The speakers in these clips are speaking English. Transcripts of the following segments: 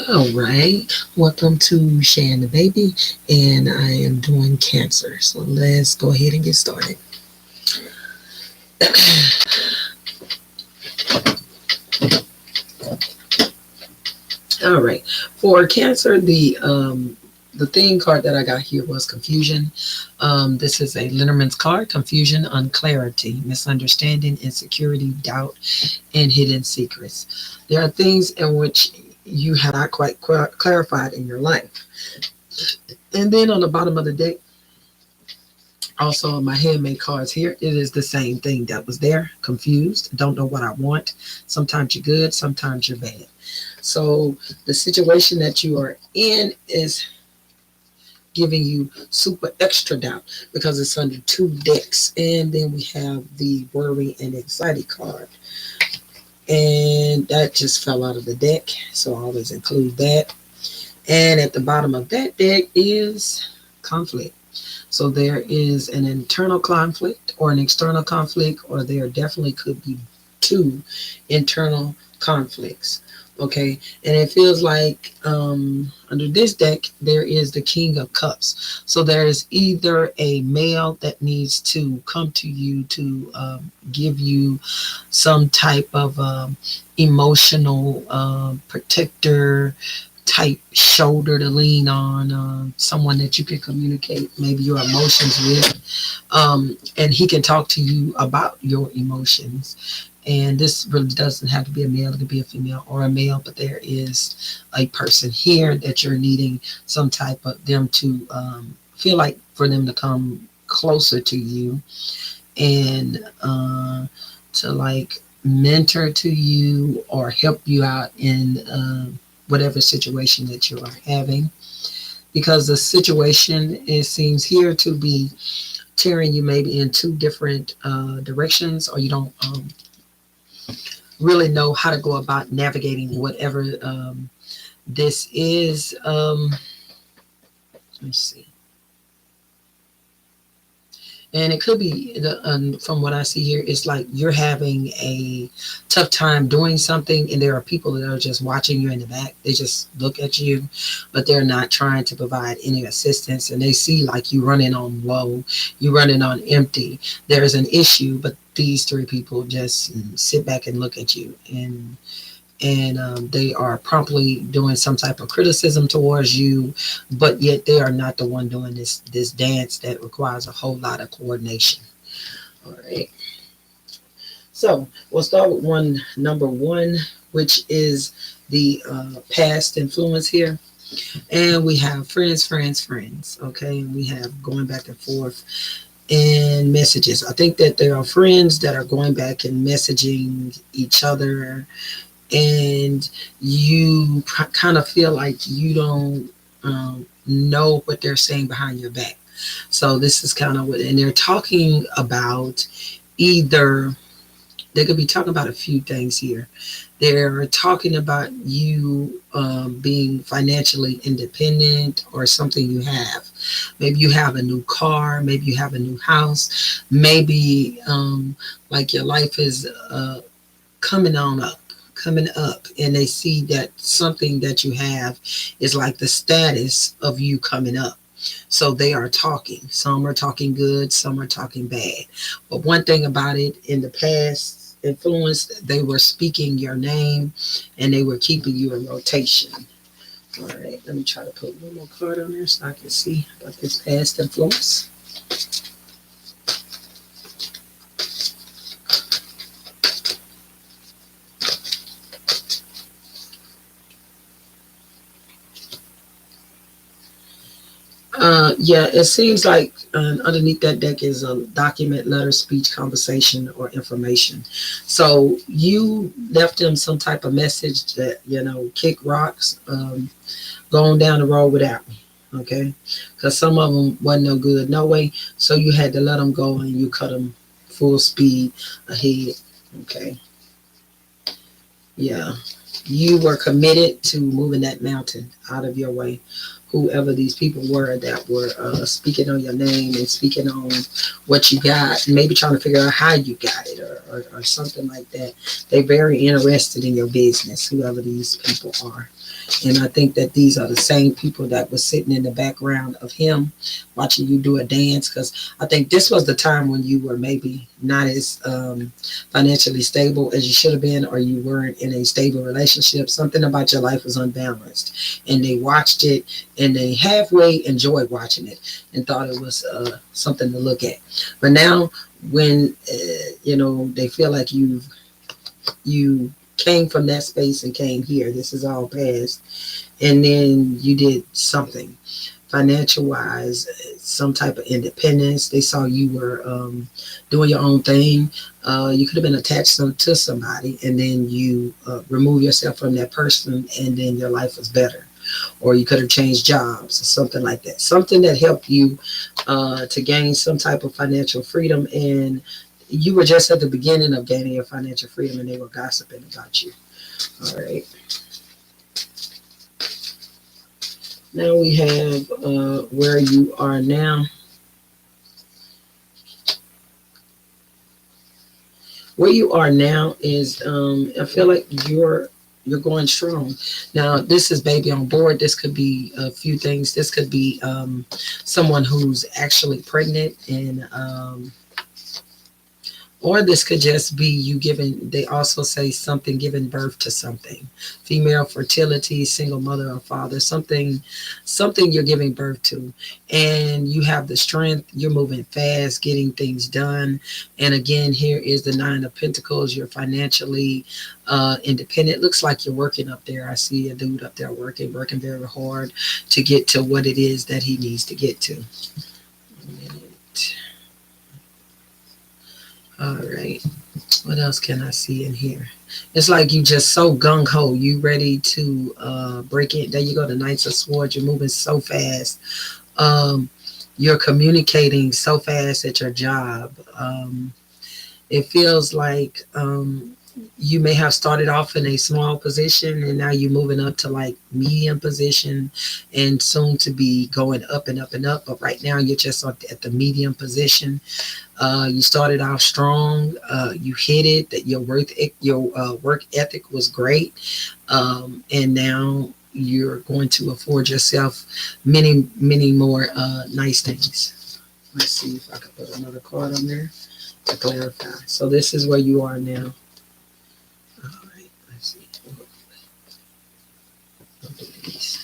All right, welcome to Shay and the Baby, and I am doing Cancer. So let's go ahead and get started. All right, for Cancer, the theme card that I got here was confusion. This is a Lenormand's card: confusion, unclarity, misunderstanding, insecurity, doubt, and hidden secrets. There are things in which you have not quite clarified in your life. And then on the bottom of the deck, also, my handmade cards here, it is the same thing that was there. Confused, don't know what I want. Sometimes you're good, sometimes you're bad. So the situation that you are in is giving you super extra doubt because it's under two decks. And then we have the worry and anxiety card. And that just fell out of the deck. So I always include that. And at the bottom of that deck is conflict. So there is an internal conflict or an external conflict, or there definitely could be two internal conflicts. Okay, and it feels like under this deck there is the King of Cups. So there is either a male that needs to come to you to give you some type of emotional protector type shoulder to lean on, someone that you can communicate maybe your emotions with, and he can talk to you about your emotions. And this really doesn't have to be a male, it could be a female or a male, but there is a person here that you're needing some type of them to feel like for them to come closer to you and to like mentor to you or help you out in whatever situation that you are having, because the situation, it seems here to be tearing you maybe in two different directions, or you don't really know how to go about navigating whatever this is. Let's see. And it could be, from what I see here, it's like you're having a tough time doing something, and there are people that are just watching you in the back. They just look at you, but they're not trying to provide any assistance. And they see like you running on low, you running on empty. There's an issue, but these three people just sit back and look at you, and they are promptly doing some type of criticism towards you, but yet they are not the one doing this dance that requires a whole lot of coordination. All right, so we'll start with number one, which is the past influence here. And we have friends, friends, friends. Okay, and we have going back and forth and messages. I think that there are friends that are going back and messaging each other, and you kind of feel like you don't know what they're saying behind your back. So this is kind of what, and they're talking about either, they could be talking about a few things here. They're talking about you being financially independent or something you have. Maybe you have a new car, maybe you have a new house, maybe like your life is coming on up coming up, and they see that something that you have is like the status of you coming up. So they are talking. Some are talking good, some are talking bad. But one thing about it, in the past influence, they were speaking your name and they were keeping you in rotation. All right, let me try to put one more card on there so I can see about this past influence. Yeah, it seems like underneath that deck is a document, letter, speech, conversation, or information. So you left them some type of message that, kick rocks, going down the road without me. Okay, because some of them wasn't no good, no way. So you had to let them go, and you cut them full speed ahead. Okay, yeah. You were committed to moving that mountain out of your way. Whoever these people were that were speaking on your name and speaking on what you got, and maybe trying to figure out how you got it, or something like that. They're very interested in your business, whoever these people are. And I think that these are the same people that were sitting in the background of him watching you do a dance. Because I think this was the time when you were maybe not as financially stable as you should have been, or you weren't in a stable relationship. Something about your life was unbalanced. And they watched it and they halfway enjoyed watching it and thought it was something to look at. But now, when they feel like you came from that space and came here, this is all past, and then you did something financial wise, some type of independence. They saw you were doing your own thing. You could have been attached to somebody, and then you remove yourself from that person, and then your life was better. Or you could have changed jobs or something like that. Something that helped you to gain some type of financial freedom. And you were just at the beginning of gaining your financial freedom, and they were gossiping about you. All right. Now we have where you are now. Where you are now is, I feel like you're going strong. Now, this is baby on board. This could be a few things. This could be someone who's actually pregnant, and or this could just be you giving, they also say something, giving birth to something. Female fertility, single mother or father, something you're giving birth to. And you have the strength, you're moving fast, getting things done. And again, here is the Nine of Pentacles. You're financially independent. Looks like you're working up there. I see a dude up there working very hard to get to what it is that he needs to get to. All right. What else can I see in here? It's like you just so gung ho. You ready to break it. There you go. The Knights of Swords. You're moving so fast. Um, you're communicating so fast at your job. It feels like you may have started off in a small position and now you're moving up to like medium position and soon to be going up and up and up. But right now you're just at the medium position. You started off strong. You hit it. That your work ethic was great, and now you're going to afford yourself many more nice things. Let's see if I can put another card on there to clarify. So this is where you are now. All right. Let's see. I'll do these.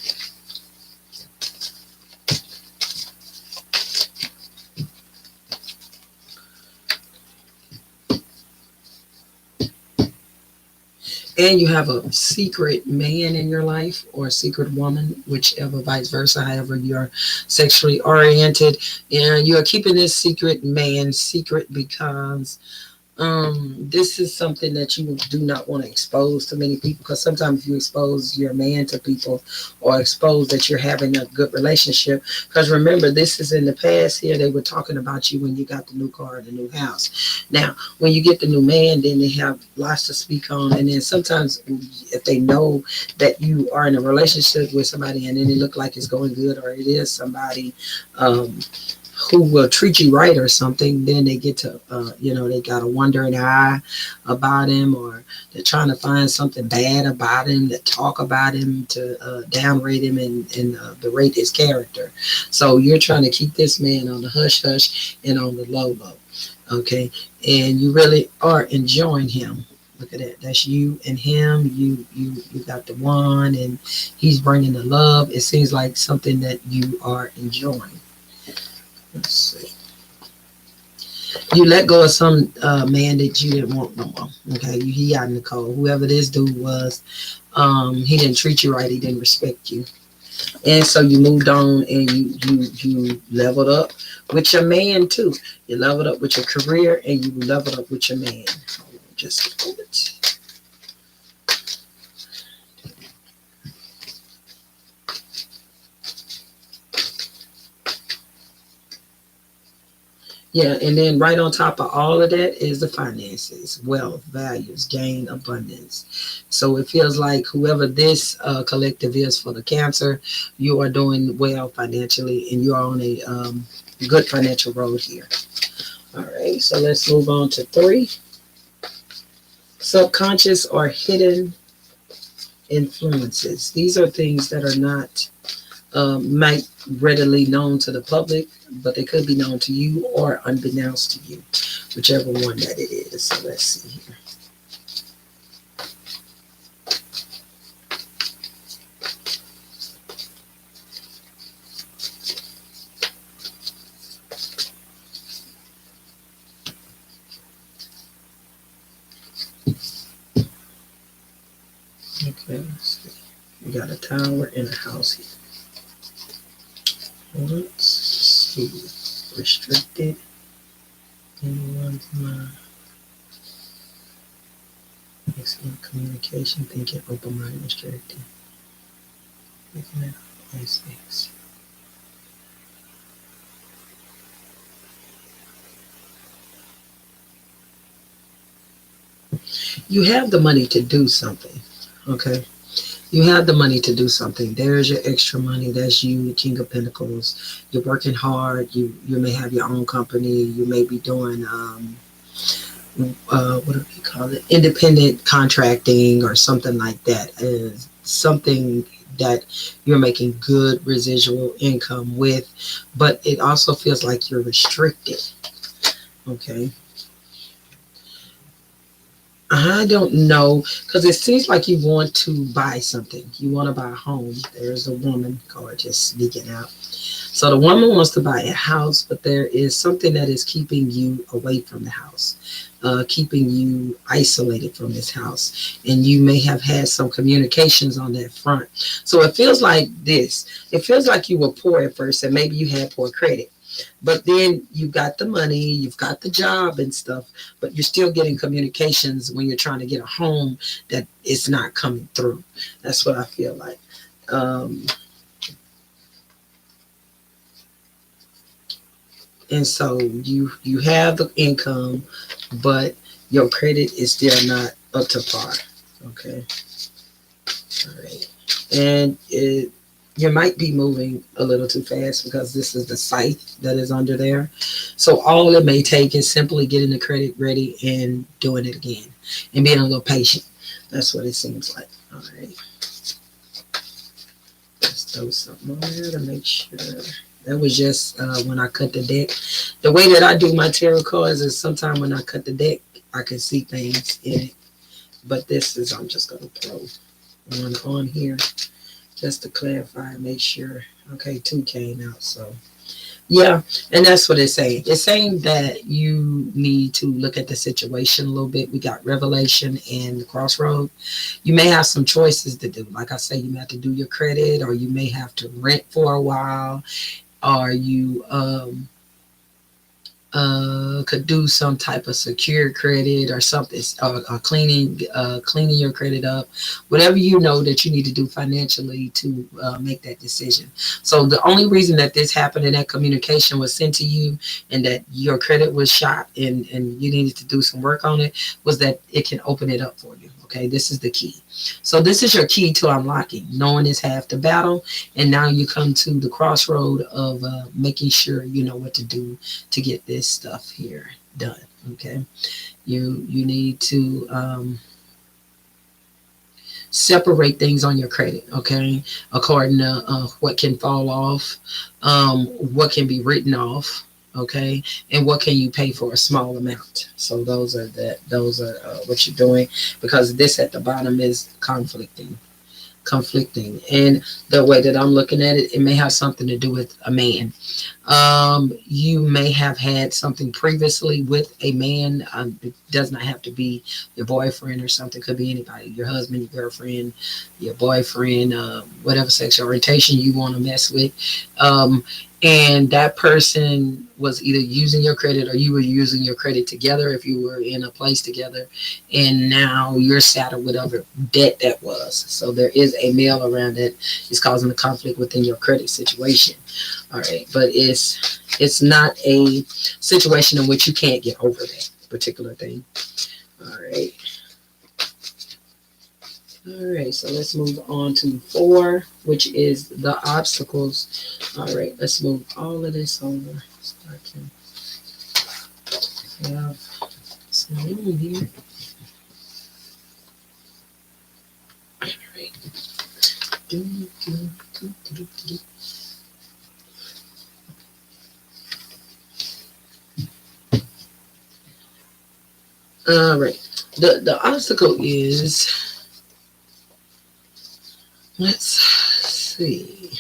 And you have a secret man in your life or a secret woman, whichever, vice versa, however you're sexually oriented. And you are keeping this secret man secret because this is something that you do not want to expose to many people, because sometimes if you expose your man to people or expose that you're having a good relationship, because remember, this is in the past here, they were talking about you when you got the new car and the new house. Now, when you get the new man, then they have lots to speak on. And then sometimes if they know that you are in a relationship with somebody and then it look like it's going good, or it is somebody um, who will treat you right or something, then they get to, they got a wondering eye about him, or they're trying to find something bad about him, to talk about him, to downrate him and berate his character. So you're trying to keep this man on the hush hush and on the low low, okay? And you really are enjoying him. Look at that. That's you and him. You got the one, and he's bringing the love. It seems like something that you are enjoying. Let's see. You let go of some man that you didn't want no more. Okay, he out in the cold. Whoever this dude was, he didn't treat you right. He didn't respect you, and so you moved on and you leveled up with your man too. You leveled up with your career and you leveled up with your man. Just a moment. Yeah, and then right on top of all of that is the finances, wealth, values, gain, abundance. So it feels like whoever this collective is for the Cancer, you are doing well financially and you are on a good financial road here. All right, so let's move on to 3. Subconscious or hidden influences. These are things that are not might readily known to the public, but they could be known to you or unbeknownst to you, whichever one that it is. So let's see here. Okay, let's see. We got a tower and a house here. Let's see. Restricted. Anyone's mind. Excellent communication, thinking, open mind, restricted. Looking at places. You have the money to do something. Okay. You have the money to do something. There's your extra money. That's you, the King of Pentacles. You're working hard. You may have your own company. You may be doing what do we call it? Independent contracting or something like that. Is something that you're making good residual income with, but it also feels like you're restricted. Okay. I don't know, because it seems like you want to buy something. You want to buy a home. There's a woman card just sneaking out. So the woman wants to buy a house, but there is something that is keeping you away from the house, keeping you isolated from this house. And you may have had some communications on that front. So it feels like this. It feels like you were poor at first and maybe you had poor credit. But then you got the money, you've got the job and stuff, but you're still getting communications when you're trying to get a home that it's not coming through. That's what I feel like. Um, and so you have the income, but your credit is still not up to par. Okay. All right. And you might be moving a little too fast because this is the scythe that is under there. So all it may take is simply getting the credit ready and doing it again and being a little patient. That's what it seems like. All right. Let's throw something on there to make sure. That was just when I cut the deck. The way that I do my tarot cards is sometimes when I cut the deck, I can see things in it. But this is, I'm just going to throw one on here just to clarify, make sure. Okay, 2 came out. So, yeah, and that's what it's saying. It's saying that you need to look at the situation a little bit. We got Revelation and the Crossroad. You may have some choices to do. Like I say, you may have to do your credit, or you may have to rent for a while, or you could do some type of secure credit or something, or cleaning your credit up, whatever you know that you need to do financially to make that decision. So the only reason that this happened and that communication was sent to you and that your credit was shot and you needed to do some work on it was that it can open it up for you. Okay, this is the key. So this is your key to unlocking. Knowing is half the battle, and now you come to the crossroad of making sure you know what to do to get this stuff here done. Okay, you need to separate things on your credit. Okay, according to what can fall off, what can be written off. Okay, and what can you pay for a small amount? So those are what you're doing, because this at the bottom is conflicting. And the way that I'm looking at it, it may have something to do with a man. You may have had something previously with a man. It does not have to be your boyfriend or something. It could be anybody, your husband, your girlfriend, your boyfriend, whatever sexual orientation you want to mess with. and that person was either using your credit or you were using your credit together if you were in a place together, and now you're saddled with other debt that was. So there is a male around that is causing a conflict within your credit situation. All right, but it's not a situation in which you can't get over that particular thing. All right. All right, so let's move on to 4, which is the obstacles. All right, let's move all of this over. So I can have some room here. All right. Do, do, do. All right. The obstacle is, let's see.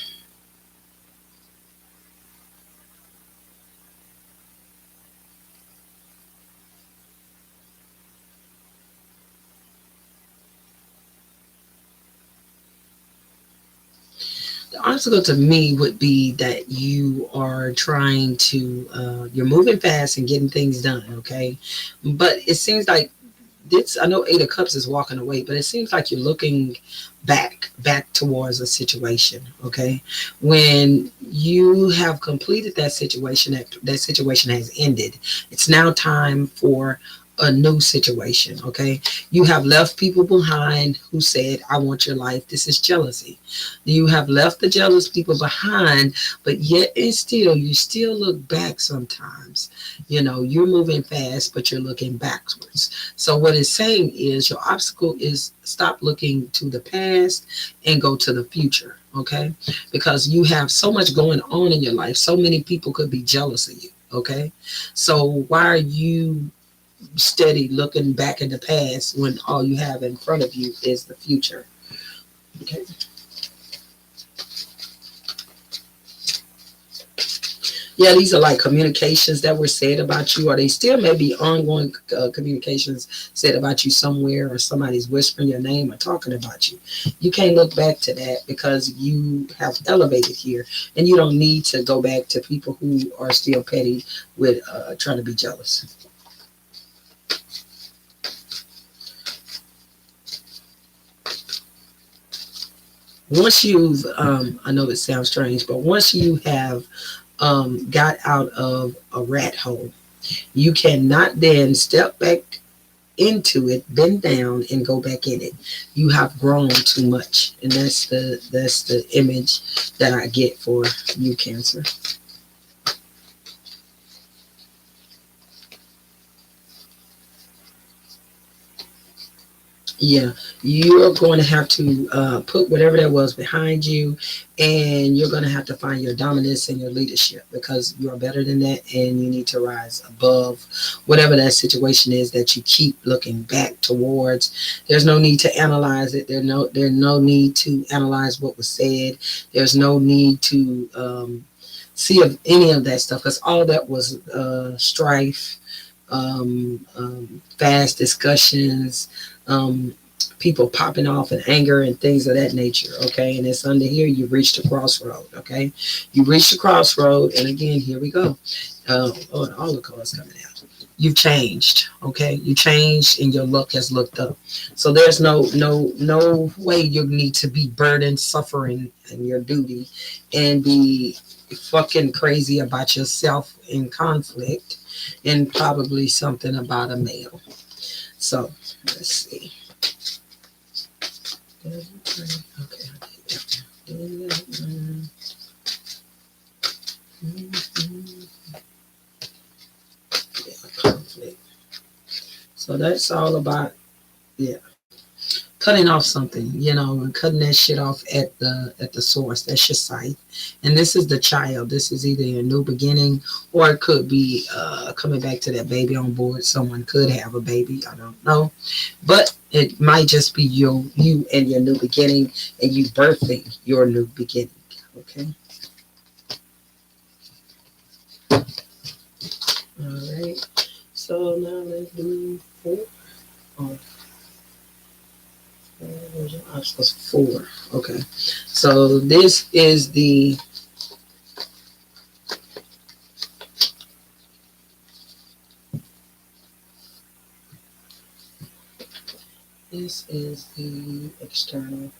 The obstacle to me would be that you are trying to, you're moving fast and getting things done, okay? But it seems like this, I know 8 of Cups is walking away, but it seems like you're looking back towards a situation, okay? When you have completed that situation, that situation has ended. It's now time for a new situation, okay? You have left people behind who said, I want your life. This is jealousy. You have left the jealous people behind, but yet and still, you still look back sometimes. You know, you're moving fast, but you're looking backwards. So what it's saying is your obstacle is stop looking to the past and go to the future, okay? Because you have so much going on in your life. So many people could be jealous of you, okay? So why are you steady looking back in the past when all you have in front of you is the future? Okay. Yeah, these are like communications that were said about you, or they still may be ongoing communications said about you somewhere, or somebody's whispering your name or talking about you. You can't look back to that because you have elevated here, and you don't need to go back to people who are still petty with trying to be jealous. Once you've, I know it sounds strange, but once you have got out of a rat hole, you cannot then step back into it, bend down, and go back in it. You have grown too much, and that's the image that I get for you, Cancer. Yeah, you're going to have to put whatever that was behind you, and you're going to have to find your dominance and your leadership because you are better than that, and you need to rise above whatever that situation is that you keep looking back towards. There's no need to analyze it. There's no need to analyze what was said. There's no need to see of any of that stuff because all that was strife, fast discussions, um, people popping off in anger and things of that nature. Okay, and it's under here. You've reached a crossroad. Okay, you reached a crossroad, and again, here we go. Oh, all the cards coming out. You've changed. Okay, you changed, and your luck has looked up. So there's no way you need to be burdened, suffering, in your duty, and be fucking crazy about yourself in conflict, and probably something about a male. So let's see. Okay, conflict. So that's all about, yeah, cutting off something, and cutting that shit off at the source. That's your site, and this is the child. This is either a new beginning, or it could be coming back to that baby on board. Someone could have a baby. I don't know, but it might just be you and your new beginning, and you birthing your new beginning. Okay. All right. So now let's do 4. Oh, obstacles 4. Okay. So this is the This is the external.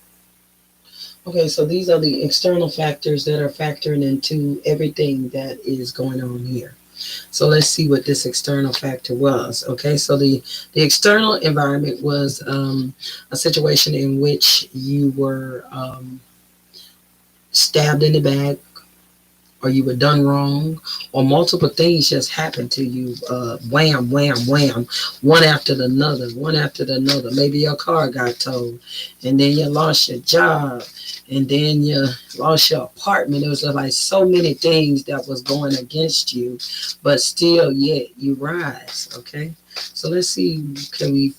Okay, so these are the external factors that are factoring into everything that is going on here. So let's see what this external factor was. Okay, so the external environment was a situation in which you were stabbed in the back, or you were done wrong, or multiple things just happened to you, wham, wham, wham, one after the another. Maybe your car got towed, and then you lost your job, and then you lost your apartment. It was like so many things that was going against you, but still, yet you rise. Okay, so let's see, can we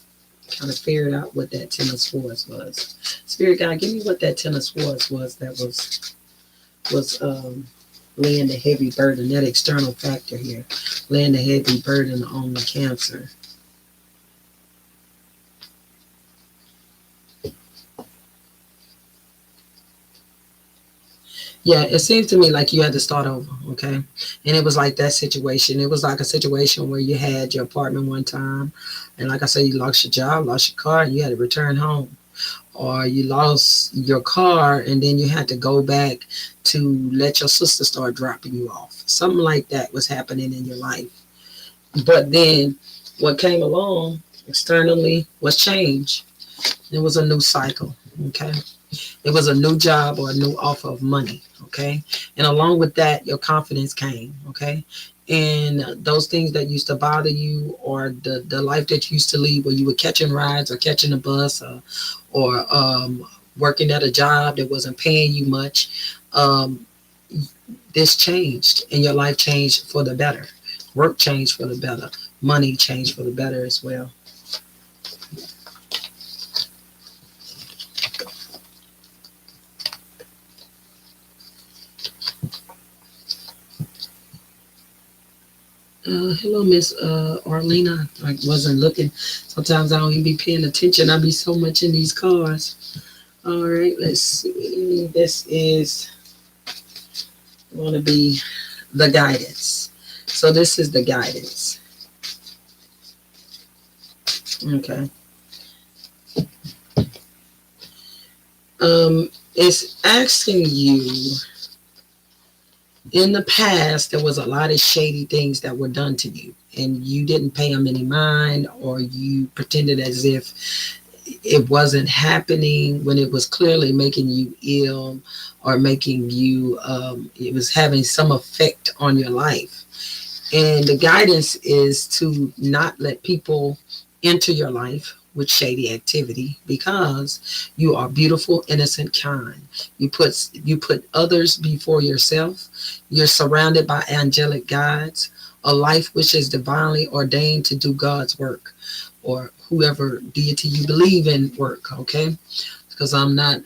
kind of figure out what that Ten of Swords was? Spirit guide, give me what that Ten of Swords was. That was laying the heavy burden, that external factor here, laying the heavy burden on the Cancer. Yeah, it seems to me like you had to start over, okay? And it was like that situation. It was like a situation where you had your apartment one time, and like I said, you lost your job, lost your car, and you had to return home. Or you lost your car and then you had to go back to let your sister start dropping you off. Something like that was happening in your life. But then what came along externally was change. It was a new cycle. Okay. It was a new job or a new offer of money. Okay. And along with that, your confidence came. Okay. And those things that used to bother you, or the life that you used to lead, where you were catching rides or catching a bus, or working at a job that wasn't paying you much, this changed and your life changed for the better. Work changed for the better. Money changed for the better as well. Hello, Miss Arlena. I wasn't looking. Sometimes I don't even be paying attention. I be so much in these cars. All right, let's see. This is going to be the guidance. So this is the guidance. Okay. It's asking you, in the past, there was a lot of shady things that were done to you, and you didn't pay them any mind, or you pretended as if it wasn't happening when it was clearly making you ill, or making you, it was having some effect on your life. And the guidance is to not let people enter your life with shady activity, because you are beautiful, innocent, kind. You put others before yourself. You're surrounded by angelic guides, a life which is divinely ordained to do God's work, or whoever deity you believe in work, okay? Because I'm not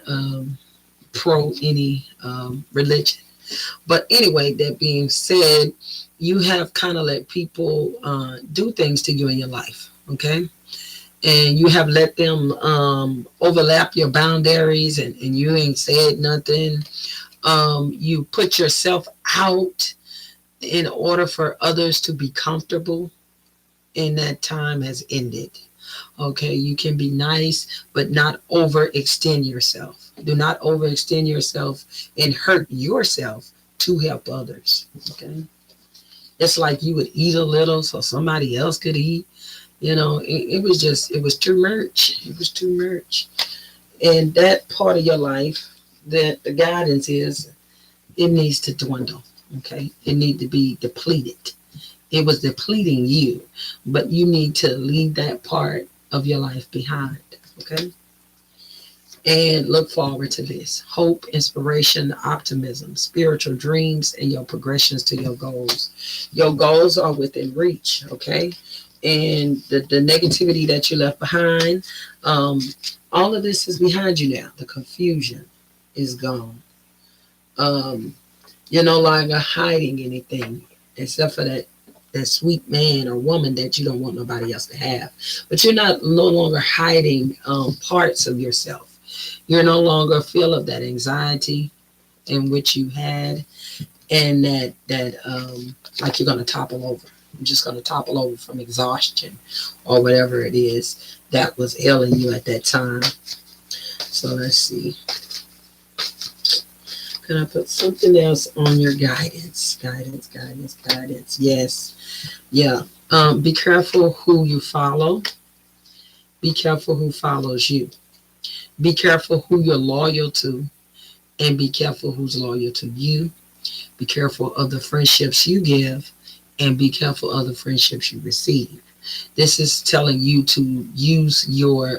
pro any religion. But anyway, that being said, you have kind of let people do things to you in your life, okay? And you have let them overlap your boundaries, and you ain't said nothing. You put yourself out in order for others to be comfortable, and that time has ended. Okay, you can be nice, but not overextend yourself. Do not overextend yourself and hurt yourself to help others. Okay, it's like you would eat a little so somebody else could eat. It was just, it was too much. It was too much. And that part of your life, that the guidance is, it needs to dwindle. Okay, it need to be depleted. It was depleting you, but you need to leave that part of your life behind. Okay, and look forward to this: hope, inspiration, optimism, spiritual dreams, and your progressions to your goals. Your goals are within reach. Okay, and the negativity that you left behind, all of this is behind you now. The confusion is gone. um, you're no longer hiding anything, except for that sweet man or woman that you don't want nobody else to have. But you're not no longer hiding parts of yourself. You're no longer feel of that anxiety in which you had, and that like you're gonna topple over. You're just going to topple over from exhaustion or whatever it is that was ailing you at that time. So let's see. Can I put something else on your guidance? Guidance. Yes. Yeah. Be careful who you follow. Be careful who follows you. Be careful who you're loyal to, and be careful who's loyal to you. Be careful of the friendships you give, and be careful of the friendships you receive. This is telling you to use your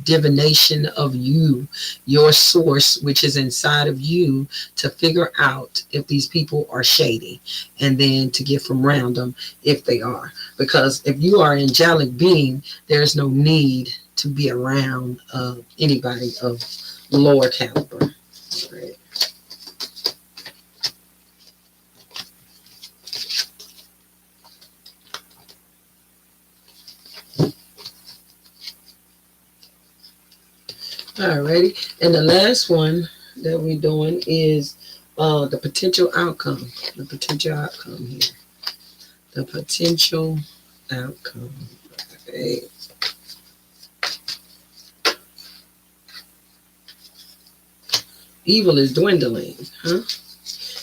divination of you, your source, which is inside of you, to figure out if these people are shady, and then to get from around them if they are. Because if you are an angelic being, there's no need to be around anybody of lower caliber. All right. Alrighty, and the last one that we're doing is the potential outcome. The potential outcome here. The potential outcome. Okay. Evil is dwindling, huh?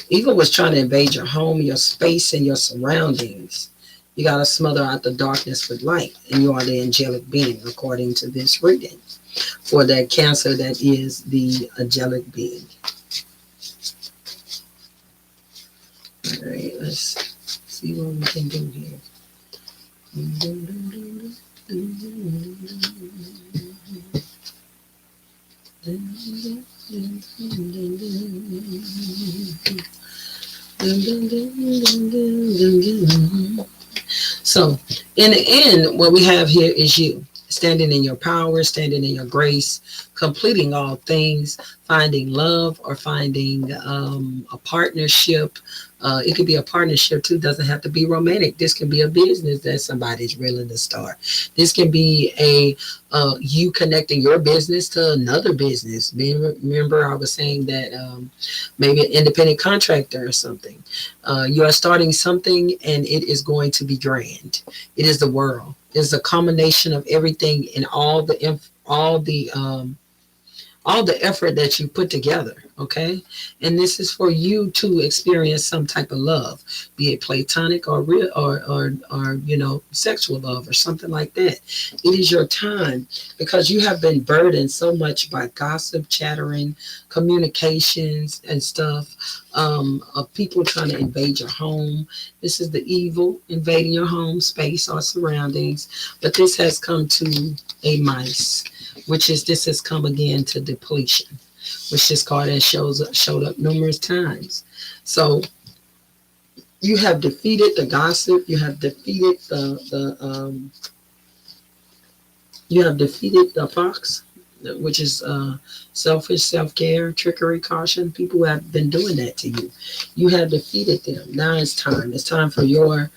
Evil was trying to invade your home, your space, and your surroundings. You got to smother out the darkness with light, and you are the angelic being, according to this reading. For that Cancer, that is the angelic being. All right, let's see what we can do here. So, in the end, what we have here is you standing in your power, standing in your grace, completing all things, finding love or finding a partnership. It could be a partnership too, doesn't have to be romantic. This can be a business that somebody's willing to start. This can be a you connecting your business to another business. Remember, I was saying that maybe an independent contractor or something. You are starting something, and it is going to be grand. It is the world. It's a combination of everything and all the effort that you put together, okay? And this is for you to experience some type of love, be it platonic or real or you know, sexual love or something like that. It is your time, because you have been burdened so much by gossip, chattering, communications and stuff, of people trying to invade your home. This is the evil invading your home space or surroundings, but this has come to a mice, which is this has come again to depletion, which this card has showed up numerous times. So you have defeated the gossip. You have defeated the fox, which is selfish, self-care, trickery, caution. People have been doing that to you. You have defeated them. Now it's time. It's time for your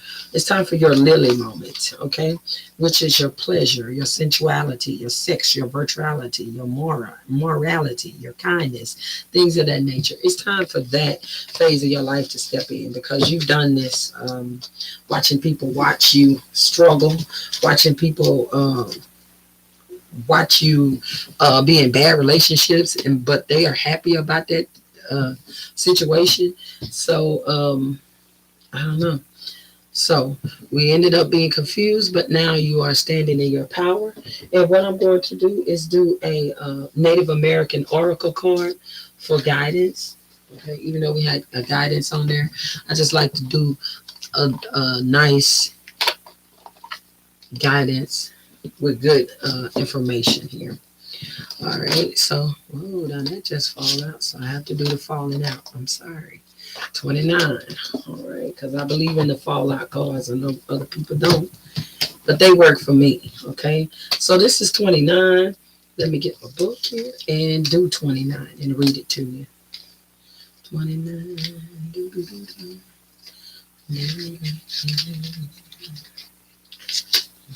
lily moment, okay? Which is your pleasure, your sensuality, your sex, your virtuality, your morality, your kindness, things of that nature. It's time for that phase of your life to step in, because you've done this, watching people watch you struggle, watching people watch you be in bad relationships, but they are happy about that situation. So I don't know. So we ended up being confused, but now you are standing in your power. And what I'm going to do is do a Native American oracle card for guidance. Okay, even though we had a guidance on there, I just like to do a nice guidance with good information here. All right, so oh, now that just fall out, so I have to do the falling out. I'm sorry. 29. All right, because I believe in the fallout cards. I know other people don't, but they work for me. Okay, so this is 29. Let me get my book here and do 29 and read it to you. 29. Do, do, do, do.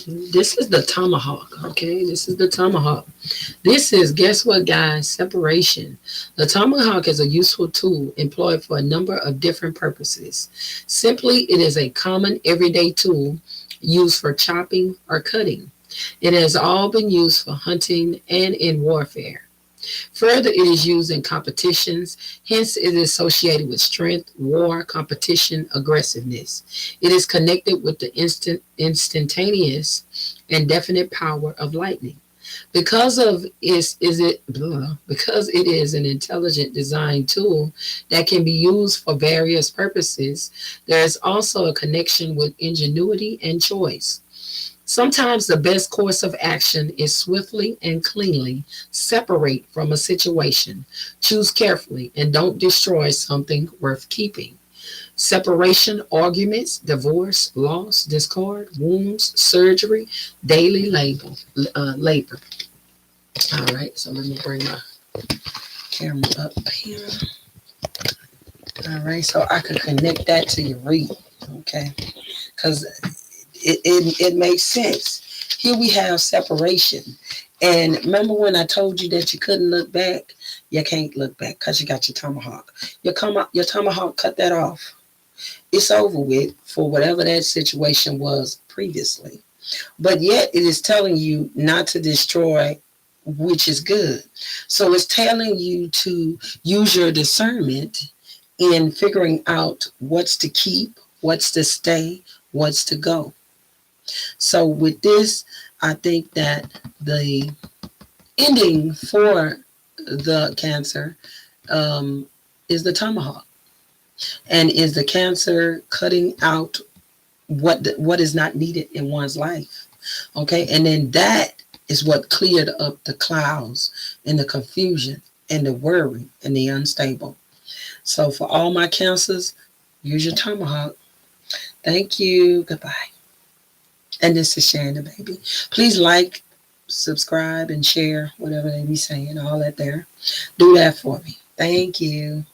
This is the tomahawk. Okay, this is the tomahawk. This is, guess what, guys? Separation. The tomahawk is a useful tool employed for a number of different purposes. Simply, it is a common everyday tool used for chopping or cutting. It has all been used for hunting and in warfare. Further, it is used in competitions, hence, it is associated with strength, war, competition, aggressiveness. It is connected with the instantaneous and definite power of lightning. Because it is an intelligent design tool that can be used for various purposes, there is also a connection with ingenuity and choice. Sometimes the best course of action is swiftly and cleanly separate from a situation. Choose carefully and don't destroy something worth keeping. Separation, arguments, divorce, loss, discord, wounds, surgery, daily labor. All right, so let me bring my camera up here. All right, so I can connect that to your read, okay? Because it makes sense. Here we have separation. And remember when I told you that you couldn't look back? You can't look back because you got your tomahawk. Your tomahawk cut that off. It's over with for whatever that situation was previously. But yet it is telling you not to destroy, which is good. So it's telling you to use your discernment in figuring out what's to keep, what's to stay, what's to go. So with this, I think that the ending for the Cancer is the tomahawk, and is the Cancer cutting out what is not needed in one's life. Okay, and then that is what cleared up the clouds and the confusion and the worry and the unstable. So for all my Cancers, use your tomahawk. Thank you. Goodbye. And this is Sharon the Baby. Please like, subscribe, and share whatever they be saying, all that there. Do that for me. Thank you.